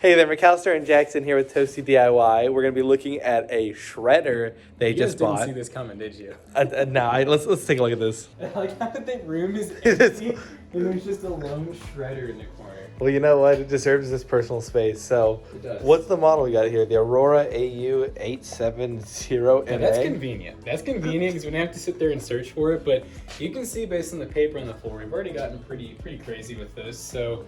Hey there, McAllister and Jackson here with Toasty DIY. We're going to be looking at a shredder they just bought. You didn't see this coming, did you? Let's take a look at this. Like how the room is empty and there's just a lone shredder in the corner. Well, you know what? It deserves this personal space. So, It does. what's the model we got here? The Aurora AU70MA. Yeah, that's convenient. That's convenient because we don't have to sit there and search for it. But you can see based on the paper on the floor, we've already gotten pretty crazy with this. So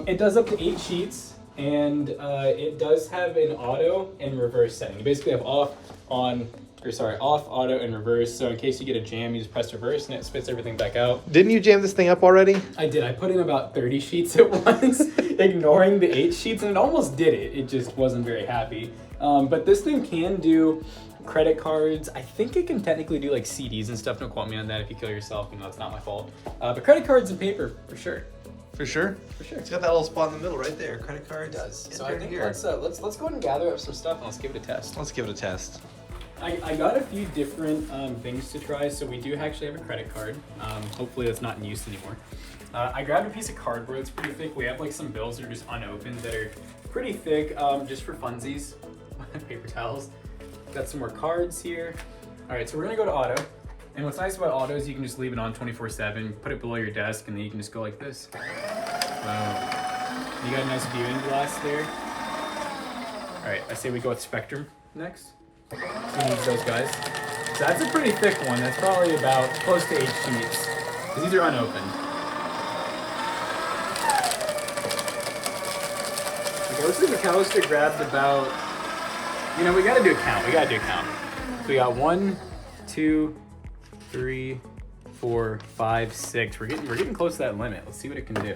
it does up to 8 sheets. And it does have an auto and reverse setting. You basically have off, auto, and reverse. So in case you get a jam, you just press reverse and it spits everything back out. Didn't you jam this thing up already? I did. I put in about 30 sheets at once, ignoring the 8 sheets, and it almost did it. It just wasn't very happy. But this thing can do credit cards. I think it can technically do like CDs and stuff. Don't quote me on that if you kill yourself. You know, it's not my fault. But credit cards and paper, for sure. For sure? For sure. It's got that little spot in the middle right there. Credit card. It does. So I think let's go ahead and gather up some stuff and let's give it a test. Let's give it a test. I got a few different things to try. So we do actually have a credit card. Hopefully that's not in use anymore. I grabbed a piece of cardboard that's pretty thick. We have like some bills that are just unopened that are pretty thick, just for funsies. Paper towels. Got some more cards here. All right, so we're gonna go to auto. And what's nice about auto is you can just leave it on 24/7, put it below your desk, and then you can just go like this. Boom. You got a nice viewing glass there. All right, I say we go with Spectrum next. So we need those guys. So that's a pretty thick one. That's probably about close to 8 sheets. Because these are unopened. Okay, looks like McAllister grabbed about, we gotta do a count. So we got 1, 2, 3, 4, 5, 6. We're getting close to that limit. Let's see what it can do.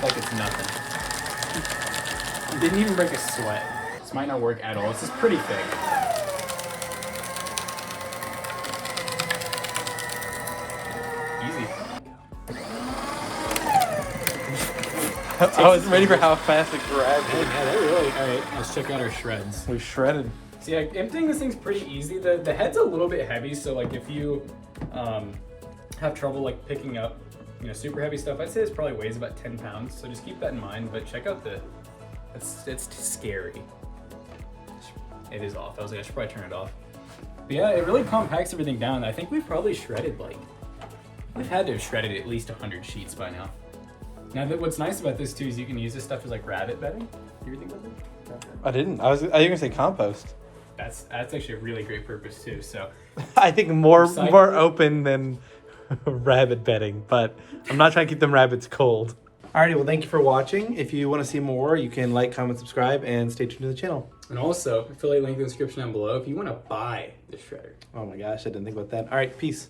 Like it's nothing. It didn't even break a sweat. This might not work at all. This is pretty thick. Easy. I was ready for how fast it grabbed. Yeah, they're really. All right, let's check out our shreds. We shredded. See, emptying this thing's pretty easy. The head's a little bit heavy, so like if you have trouble like picking up, super heavy stuff, I'd say this probably weighs about 10 pounds. So just keep that in mind. But check out it's scary. It is off. I was like, I should probably turn it off. But yeah, it really compacts everything down. I think we've probably shredded we've had to have shredded at least 100 sheets by now. Now, what's nice about this too is you can use this stuff as like rabbit bedding. You ever think about that? I didn't. I was gonna say compost. That's actually a really great purpose too. So I think more open than rabbit bedding, but I'm not trying to keep them rabbits cold. Alrighty, well, thank you for watching. If you want to see more, you can like, comment, subscribe, and stay tuned to the channel. And also, affiliate link in the description down below if you want to buy the shredder. Oh my gosh, I didn't think about that. All right, peace.